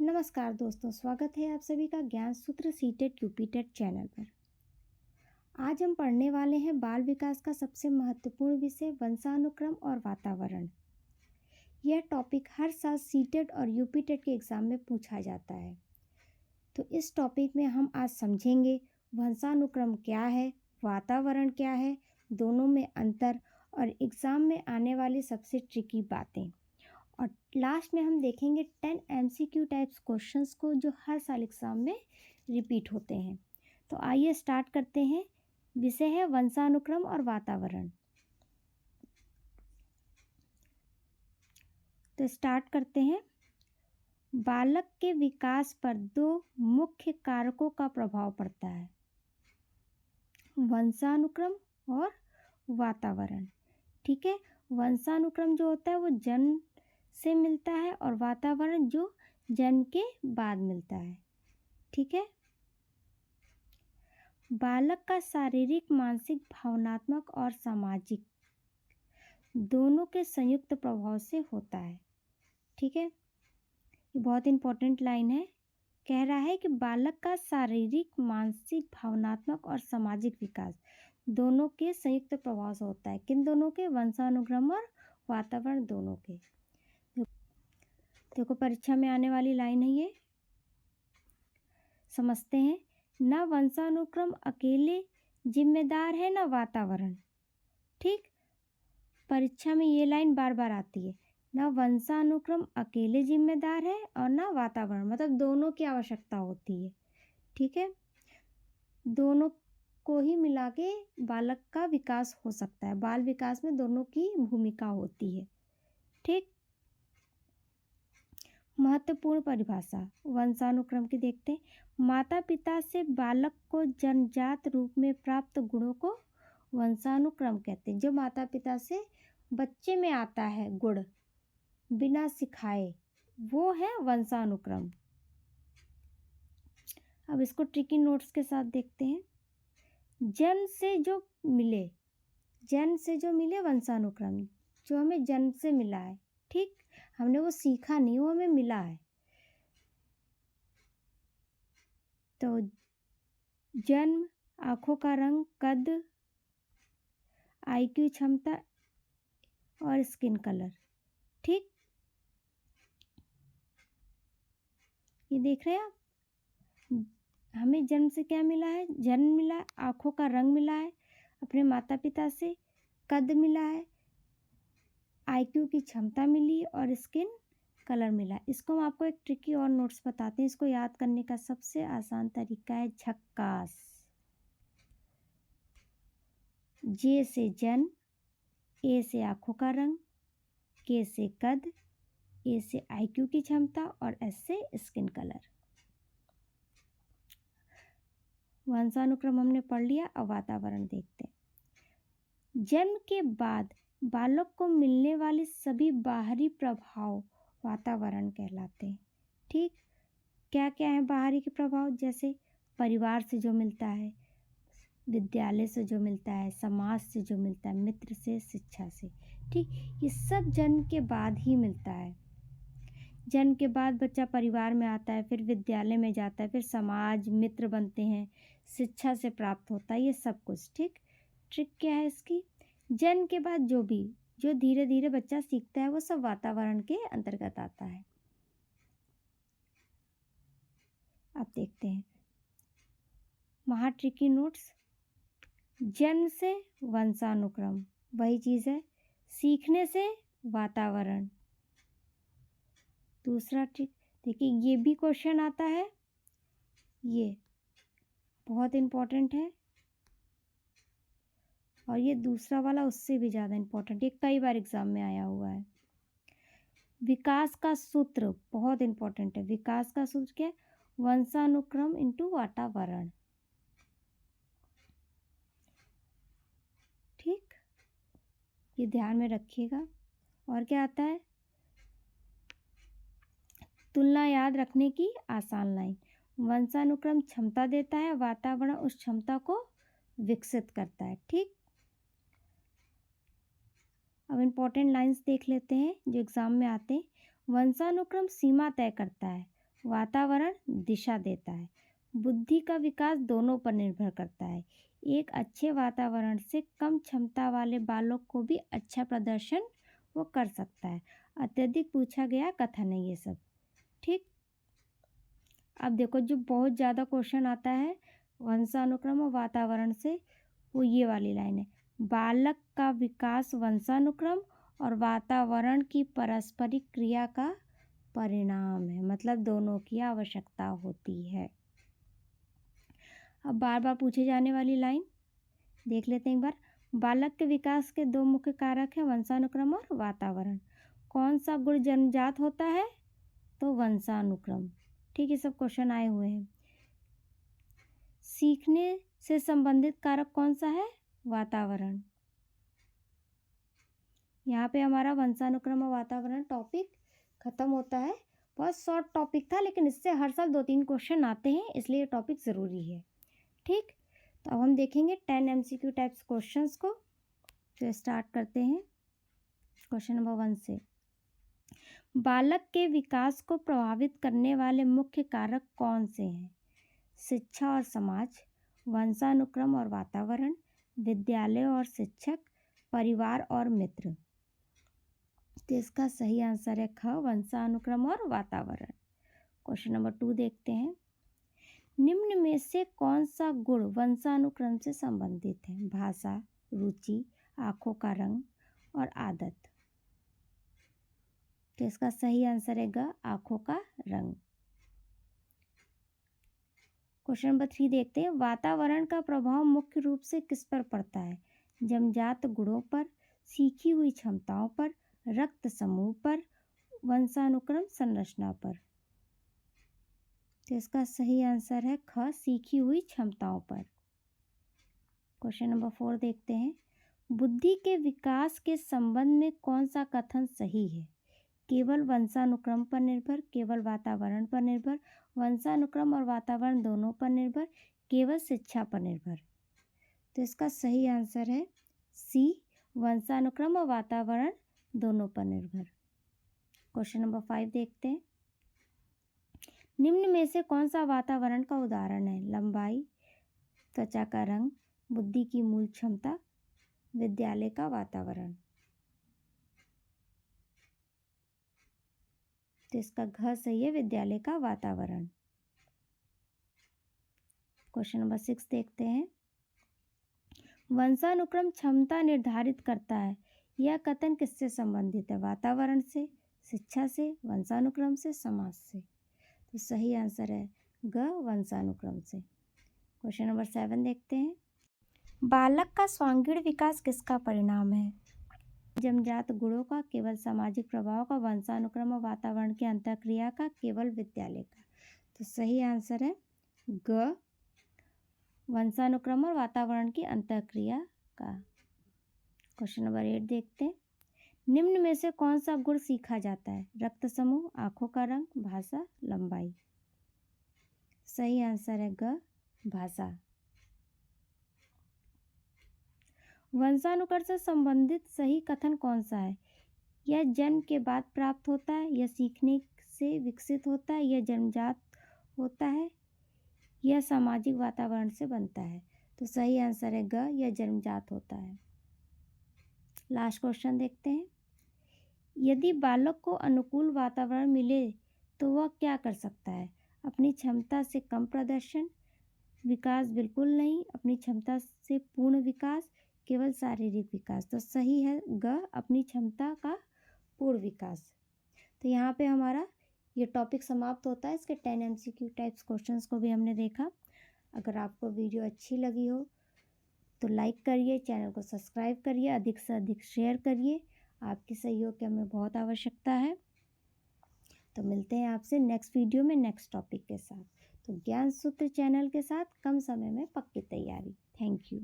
नमस्कार दोस्तों, स्वागत है आप सभी का ज्ञान सूत्र सीटेट यूपीटेट चैनल पर। आज हम पढ़ने वाले हैं बाल विकास का सबसे महत्वपूर्ण विषय वंशानुक्रम और वातावरण। यह टॉपिक हर साल सीटेट और यूपीटेट के एग्ज़ाम में पूछा जाता है। तो इस टॉपिक में हम आज समझेंगे वंशानुक्रम क्या है, वातावरण क्या है, दोनों में अंतर और एग्ज़ाम में आने वाली सबसे ट्रिकी बातें। और लास्ट में हम देखेंगे 10 MCQ टाइप्स क्वेश्चंस को जो हर साल एग्ज़ाम में रिपीट होते हैं। तो आइए स्टार्ट करते हैं। विषय है वंशानुक्रम और वातावरण। तो स्टार्ट करते हैं। बालक के विकास पर दो मुख्य कारकों का प्रभाव पड़ता है, वंशानुक्रम और वातावरण। ठीक है, वंशानुक्रम जो होता है वो जन्म से मिलता है और वातावरण जो जन्म के बाद मिलता है। ठीक है, बालक का शारीरिक, मानसिक, भावनात्मक और सामाजिक दोनों के संयुक्त प्रभाव से होता है। ठीक है, ये बहुत इंपॉर्टेंट लाइन है। कह रहा है कि बालक का शारीरिक, मानसिक, भावनात्मक और सामाजिक विकास दोनों के संयुक्त प्रभाव से होता है। किन दोनों के? वंशानुक्रम और वातावरण दोनों के। देखो परीक्षा में आने वाली लाइन है ये, समझते हैं। न वंशानुक्रम अकेले जिम्मेदार है न वातावरण। ठीक, परीक्षा में ये लाइन बार बार आती है। न वंशानुक्रम अकेले जिम्मेदार है और न वातावरण, मतलब दोनों की आवश्यकता होती है। ठीक है, दोनों को ही मिला के बालक का विकास हो सकता है। बाल विकास में दोनों की भूमिका होती है। ठीक, महत्वपूर्ण परिभाषा वंशानुक्रम की देखते हैं। माता पिता से बालक को जन्मजात रूप में प्राप्त गुणों को वंशानुक्रम कहते हैं। जो माता पिता से बच्चे में आता है गुण बिना सिखाए, वो है वंशानुक्रम। अब इसको ट्रिकी नोट्स के साथ देखते हैं। जन्म से जो मिले वंशानुक्रम, जो हमें जन्म से मिला है। ठीक, हमने वो सीखा नहीं, वो हमें मिला है। तो जन्म, आँखों का रंग, कद, IQ क्षमता और स्किन कलर। ठीक, ये देख रहे हैं आप, हमें जन्म से क्या मिला है? जन्म मिला है, आँखों का रंग मिला है अपने माता पिता से, कद मिला है, IQ की क्षमता मिली और स्किन कलर मिला। इसको हम आपको एक ट्रिकी और नोट्स बताते हैं। इसको याद करने का सबसे आसान तरीका है झक्कास। J से जन्म, A से आँखों का रंग, K से कद, A से IQ की क्षमता और S से स्किन कलर। वंशानुक्रम हमने पढ़ लिया। अब वातावरण देखते हैं। जन्म के बाद बालक को मिलने वाले सभी बाहरी प्रभाव वातावरण कहलाते हैं। ठीक, क्या क्या है बाहरी के प्रभाव? जैसे परिवार से जो मिलता है, विद्यालय से जो मिलता है, समाज से जो मिलता है, मित्र से, शिक्षा से। ठीक, ये सब जन्म के बाद ही मिलता है। जन्म के बाद बच्चा परिवार में आता है, फिर विद्यालय में जाता है, फिर समाज, मित्र बनते हैं, शिक्षा से प्राप्त होता है ये सब कुछ। ठीक, ट्रिक क्या है इसकी? जन्म के बाद जो धीरे धीरे बच्चा सीखता है वो सब वातावरण के अंतर्गत आता है। अब देखते हैं महा ट्रिकी नोट्स। जन्म से वंशानुक्रम वही चीज़ है, सीखने से वातावरण। दूसरा ट्रिक देखिए, ये भी क्वेश्चन आता है, ये बहुत इम्पोर्टेंट है, और ये दूसरा वाला उससे भी ज़्यादा इम्पोर्टेंट, ये कई बार एग्जाम में आया हुआ है। विकास का सूत्र बहुत इम्पोर्टेंट है। विकास का सूत्र क्या है? वंशानुक्रम इंटू वातावरण। ठीक, ये ध्यान में रखिएगा। और क्या आता है? तुलना याद रखने की आसान लाइन। वंशानुक्रम क्षमता देता है, वातावरण उस क्षमता को विकसित करता है। ठीक, अब इम्पोर्टेंट लाइंस देख लेते हैं जो एग्ज़ाम में आते हैं। वंशानुक्रम सीमा तय करता है, वातावरण दिशा देता है। बुद्धि का विकास दोनों पर निर्भर करता है। एक अच्छे वातावरण से कम क्षमता वाले बालक को भी अच्छा प्रदर्शन वो कर सकता है। अत्यधिक पूछा गया कथन है ये सब। ठीक, अब देखो जो बहुत ज़्यादा क्वेश्चन आता है वंशानुक्रम और वातावरण से, वो ये वाली लाइन है, बालक का विकास वंशानुक्रम और वातावरण की पारस्परिक क्रिया का परिणाम है, मतलब दोनों की आवश्यकता होती है। अब बार बार पूछे जाने वाली लाइन देख लेते हैं एक बार। बालक के विकास के दो मुख्य कारक हैं, वंशानुक्रम और वातावरण। कौन सा गुण जन्मजात होता है? तो वंशानुक्रम। ठीक, ये सब क्वेश्चन आए हुए हैं। सीखने से संबंधित कारक कौन सा है? वातावरण। यहाँ पे हमारा वंशानुक्रम और वातावरण टॉपिक खत्म होता है। बहुत शॉर्ट टॉपिक था, लेकिन इससे हर साल 2-3 क्वेश्चन आते हैं, इसलिए ये टॉपिक ज़रूरी है। ठीक, तो अब हम देखेंगे 10 MCQ टाइप्स क्वेश्चंस को। तो स्टार्ट करते हैं क्वेश्चन नंबर 1 से। बालक के विकास को प्रभावित करने वाले मुख्य कारक कौन से हैं? शिक्षा और समाज, वंशानुक्रम और वातावरण, विद्यालय और शिक्षक, परिवार और मित्र। तो इसका सही आंसर है ख, वंशानुक्रम और वातावरण। क्वेश्चन नंबर 2 देखते हैं। निम्न में से कौन सा गुण वंशानुक्रम से संबंधित है? भाषा, रुचि, आंखों का रंग और आदत। तो इसका सही आंसर है ग, आंखों का रंग। क्वेश्चन नंबर 3 देखते हैं। वातावरण का प्रभाव मुख्य रूप से किस पर पड़ता है? जन्मजात गुणों पर, सीखी हुई क्षमताओं पर, रक्त समूह पर, वंशानुक्रम संरचना पर। तो इसका सही आंसर है ख, सीखी हुई क्षमताओं पर। क्वेश्चन नंबर 4 देखते हैं। बुद्धि के विकास के संबंध में कौन सा कथन सही है? केवल वंशानुक्रम पर निर्भर, केवल वातावरण पर निर्भर, वंशानुक्रम और वातावरण दोनों पर निर्भर, केवल शिक्षा पर निर्भर। तो इसका सही आंसर है सी, वंशानुक्रम और वातावरण दोनों पर निर्भर। क्वेश्चन नंबर 5 देखते हैं। निम्न में से कौन सा वातावरण का उदाहरण है? लंबाई, त्वचा का रंग, बुद्धि की मूल क्षमता, विद्यालय का वातावरण। तो इसका घ सही है, विद्यालय का वातावरण। क्वेश्चन नंबर 6 देखते हैं। वंशानुक्रम क्षमता निर्धारित करता है, यह कथन किससे संबंधित है? वातावरण से, शिक्षा से, वंशानुक्रम से, समाज से। तो सही आंसर है ग, वंशानुक्रम से। क्वेश्चन नंबर 7 देखते हैं। बालक का स्वांगीण विकास किसका परिणाम है? जन्मजात गुणों का, केवल सामाजिक प्रभाव का, वंशानुक्रम और वातावरण की अंतःक्रिया का, केवल विद्यालय का। तो सही आंसर है ग, वंशानुक्रम और वातावरण की अंतःक्रिया का। क्वेश्चन नंबर 8 देखते हैं। निम्न में से कौन सा गुण सीखा जाता है? रक्त समूह, आंखों का रंग, भाषा, लंबाई। सही आंसर है ग, भाषा। वंशानुक्रम से संबंधित सही कथन कौन सा है? यह जन्म के बाद प्राप्त होता है, यह सीखने से विकसित होता है, यह जन्मजात होता है, यह सामाजिक वातावरण से बनता है। तो सही आंसर है ग, यह जन्मजात होता है। लास्ट क्वेश्चन देखते हैं। यदि बालक को अनुकूल वातावरण मिले तो वह क्या कर सकता है? अपनी क्षमता से कम प्रदर्शन, विकास बिल्कुल नहीं, अपनी क्षमता से पूर्ण विकास, केवल शारीरिक विकास। तो सही है ग, अपनी क्षमता का पूर्ण विकास। तो यहाँ पे हमारा ये टॉपिक समाप्त होता है। इसके 10 MCQ टाइप्स क्वेश्चंस को भी हमने देखा। अगर आपको वीडियो अच्छी लगी हो तो लाइक करिए, चैनल को सब्सक्राइब करिए, अधिक से अधिक शेयर करिए। आपकी सहयोग की हमें बहुत आवश्यकता है। तो मिलते हैं आपसे नेक्स्ट वीडियो में नेक्स्ट टॉपिक के साथ। तो ज्ञान सूत्र चैनल के साथ कम समय में पक्की तैयारी। Thank you.